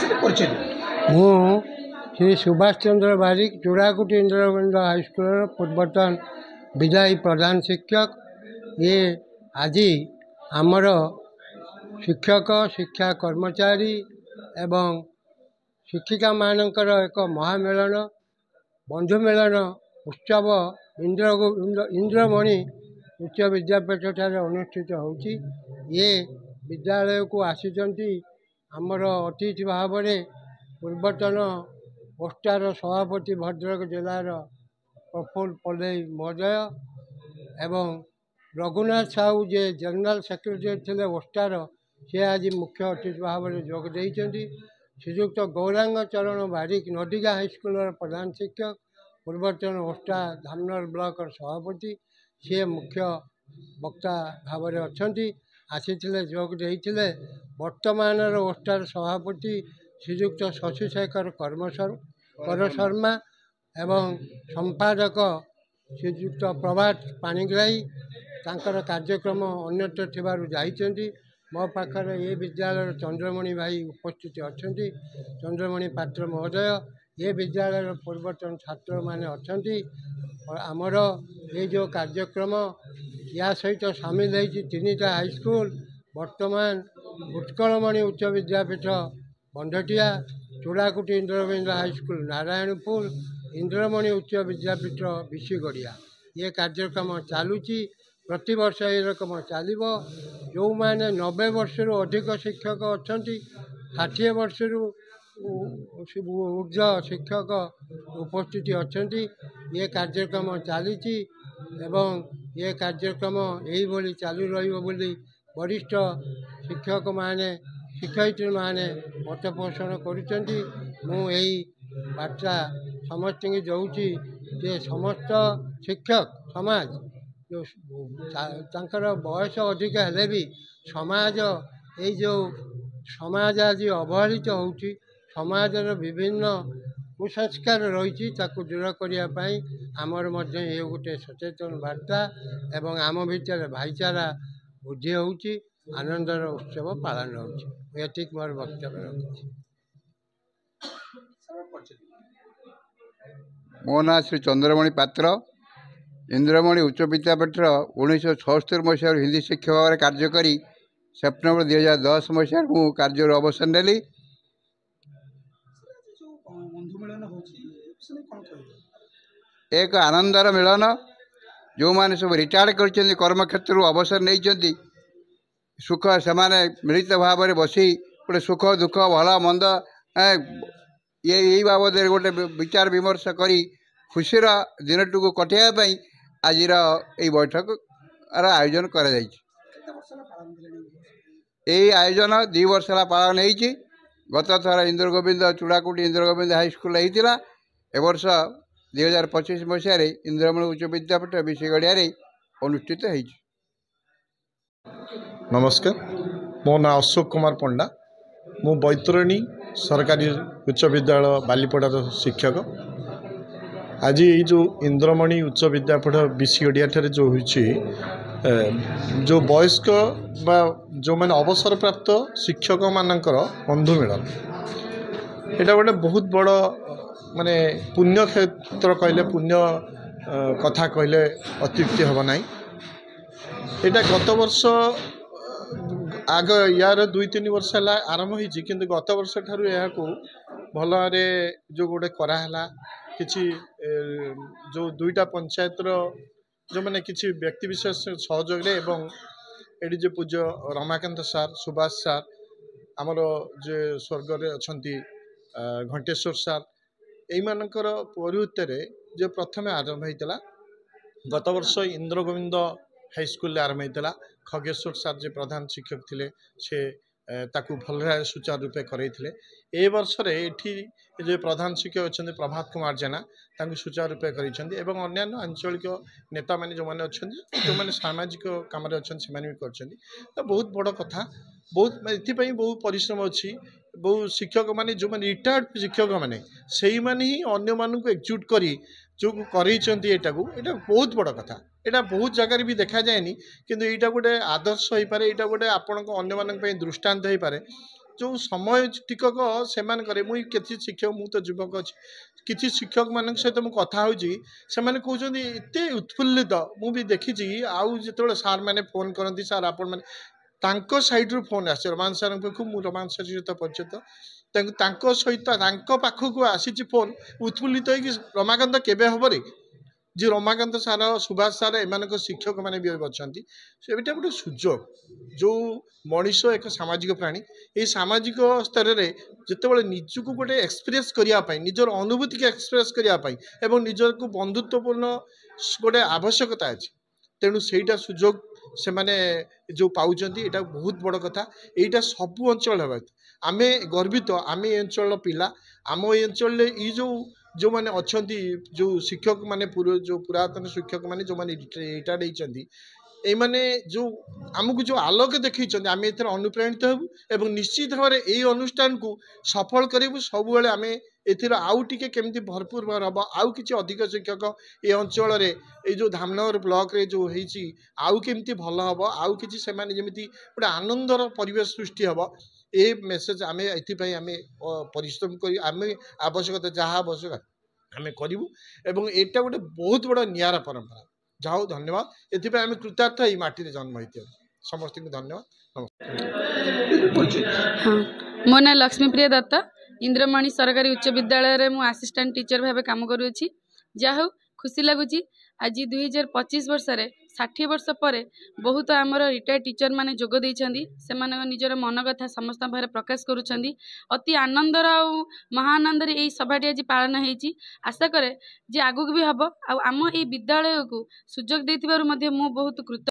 ମୁଁ ଶ୍ରୀ ସୁଭାष ଚନ୍ଦ୍ର ବାରିକ ଚୂଡ଼ାକୁଟି ଇନ୍ଦ୍ରଗୋବିନ୍ଦ ହାଇସ୍କୁଲର ପୂର୍ବତନ ବିଦାୟୀ ପ୍ରଧାନ ଶିକ୍ଷକ। ये ଆଜି ଆମର ଶିକ୍ଷକ ଶିକ୍ଷା କର୍ମଚାରୀ ଏବଂ ଶିକ୍ଷିକା ମାନଙ୍କର ଏକ ମହାମିଳନ ବନ୍ଧୁ ମିଳନ ଉତ୍ସବ ଇନ୍ଦ୍ରମଣି ଉଚ୍च विद्यापीठ ठारे अनुष्ठित होउची। ये विद्यालय को आसीचंती आमर अतिथि भाव में पूर्वतन ओस्टार सभापति भद्रक जिलार प्रफुल्ल पल्लई महोदय एवं रघुनाथ साहू जे जनरल सेक्रेटरी थे ओस्टार से आज मुख्य अतिथि भाव में जोग देइचंती। श्रीयुक्त गौरांग चरण बारिक नदिगा हाईस्कूल प्रधान शिक्षक पूर्वतन ओस्टा धामनर ब्लॉक सभापति सी मुख्य वक्ता भाव में अच्छा आसी जोग देते। वर्तमान ओस्टार सभापति श्रीयुक्त शशिशेखर कर शर्मा एवं संपादक श्रीयुक्त प्रभात पाणिग्राही तांकर कार्यक्रम अन्यत्र थिबारु जाइछन्ति। मो पाखरे ये विद्यालय चंद्रमणि भाई उपस्थित अच्छा चंद्रमणि पात्र महोदय ये विद्यालय पूर्वतन छात्र माने अच्छा आमर ये जो कार्यक्रम या सहित सामिल होती 3टा हाईस्कूल वर्तमान उत्कलमणि उच्च विद्यापीठ बंधटिया चूड़ाकुटी इंद्रगोविंद हाईस्कूल नारायणपुर इंद्रमणि उच्च विद्यापीठ विशीगढ़िया ये कार्यक्रम चलुची प्रति वर्ष ये रकम चलो। जो मैंने 90 वर्ष अधिक शिक्षक अच्छा 60 वर्ष ऊर्ध्व शिक्षक उपस्थित अच्छा ये कार्यक्रम चली एवं ये कार्यक्रम यही चालू रही वरिष्ठ शिक्षक माने शिक्षयित्री माने मत पोषण करुँच। मुझे बार्ता समस्त की जाऊँगी जे समस्त शिक्षक समाज जो तांकर बयस अधिक हेले भी समाज ये जो समाज आज अवहेलित होउची समाजर विभिन्न कुसंस्कार रही दूर करने आमर ये गोटे सचेतन वार्ता एवं आम भितर भाईचारा वृद्धि होउची आनंदर उत्सव पालन होउची। ये मोर वक्तव्य रखुची। मो ना श्री चंद्रमणि पात्र इंद्रमणि उच्च विद्यापीठ 1976 मसीह हिंदी शिक्षक भाव में कार्य करी सेप्टेम्बर 2010 मसीह मु कार्य अवसर नेली। एक आनंदर मिलन जो मैंने सब रिटायर्ड कर कर्मक्षेत्र अवसर नहीं सुख से मिलित भाव में बसी गोटे सुख दुख भल मंद ये बाबद गोटे विचार विमर्श करी खुशीर दिनटू कटेवाई आज बैठक आयोजन कर आयोजन 2 वर्ष पालन होती। गत थर इंद्रगोविंद चूड़ाकुटी इंद्रगोविंद हाईस्कूल होता ए वर्ष 2025 मसीह इंद्रमणि उच्च विद्यापीठ विशीगढ़िया अनुष्ठित हो। नमस्कार मो ना अशोक कुमार पंडा मु बैतरणी सरकारी उच्च विद्यालय बालीपड़ार शिक्षक। आज ये जो इंद्रमणि उच्च विद्यापीठ विशीगढ़िया जो होची जो वयस्क बा जो मैंने अवसर प्राप्त शिक्षक मानकर बंधु मिलन यहाँ गोटे बहुत बड़ माने पुण्य क्षेत्र कहले पुण्य कथा कहले अत्युक्ति हम ना। यहाँ गत वर्ष आग यार 2-3 वर्ष है आरंभ होती किंतु गत वर्ष ठारू यहाँ को भल भावे जो गोटे कराला किसी जो 2टा पंचायतर जो मैंने किसी व्यक्ति विशेष सहयोग एवं एडी जो पूज्य रमाकांत सार सुभाष सार आमर जे स्वर्ग अच्छा घंटेश्वर सार यहीमानकर पौरुत्व जो प्रथम आरंभ होता गत वर्ष इंद्रगोविंद हाईस्कूल आरंभ होता खगेश्वर सार जे प्रधान शिक्षक थे से ताकू भल सुचारू रूपे करते ए वर्ष एठी जो प्रधान शिक्षक अच्छा प्रभात कुमार जेना सुचारू रूपे कर अन्य आंचलिक नेता मैंने जो मैंने अच्छा जो मैंने सामाजिक कम अच्छा से भी कर बहुत बड़ कथा बहुत ये बहुत परिश्रम अच्छी बहुत शिक्षक मैंने जो मैंने रिटायर्ड शिक्षक मैंने से मैंने ही अन्य मानक एकजुट करी जो करटा बहुत बड़ कथा यहाँ बहुत जगह भी देखा जाए किंतु यहाँ गोटे आदर्श हो पारे यहाँ गोटे आपण अन्य मान दृष्टांत हो पारे जो समय टिकक से मुझे किसी शिक्षक मु तो युवक अच्छी किसी शिक्षक मान सहित मुझे कथा कहते एत उत्फुल्लित मुझे देखी आउ जो सार मैंने फोन करती सार आपण मैंने सैड्रु फोन आस रमान सार पाखु मुझे रमान सर सहित परिचित सहित पाखक आसी फोन उत्फुल्लित हो रमाकांत केवे हम रे जी रमाकांत सार सुभाष सार एम शिक्षक मैंने भी अच्छा से गोटे सुजोग जो मनीष एक सामाजिक प्राणी ये सामाजिक स्तर में जिते निजक गोटे एक्सप्रेस करने निजर अनुभूति की एक्सप्रेस करने निजर को बंधुत्वपूर्ण गोटे आवश्यकता अच्छी तेणु सेटा सुजोग से माने जो पाँच यहाँ बहुत बड़ कथा यहाँ सबू अंचल आम गर्वित आम अंचल पिला आम अंचल ये जो मैंने अच्छा जो शिक्षक माने जो पुरातन शिक्षक माने जो मैंने रिटायर्ड होती ये जो आमको जो आलोक देखी आम एथर अनुप्राणित हेबू एवं निश्चित भाव में यही अनुष्ठान को सफल करूँ सब आम एथर आउ टिके केमती भरपूर भाव हम आउ कि अधिक शिक्षक ये अंचल ये जो धामनगर ब्लॉक रे जो होती आउ केमती भल हम आउ कि जमी गोटे आनंदर परिवेश सृष्टि हम ये मेसेज आम ये आम परिश्रम कर आम आवश्यकता जहाँ आवश्यक आम करूँ एवं एटा गोटे बहुत बड़ा नियारा परंपरा जाओ धन्यवाद एथि आम कृतार्थ ये माटी जन्म होती समस्त को धन्यवाद हाँ मो ना लक्ष्मीप्रिया दत्त इंद्रमणि सरकारी उच्च विद्यालय में असिस्टेंट टीचर भाव काम करुँची जहाँ खुशी लगुच आज 2025 वर्ष 60 वर्ष पर बहुत आमर रिटायर्ड टीचर माने जोग देइछंदी से निजर मन कथा समस्त भाव प्रकाश करुछंदी अति आनंदर आ महाआनंदर यही सभाटी आज पालन होती आशा करे जे आगुक भी हम आम ये विद्यालय को सुजोग देथिबारु मध्य मु बहुत कृत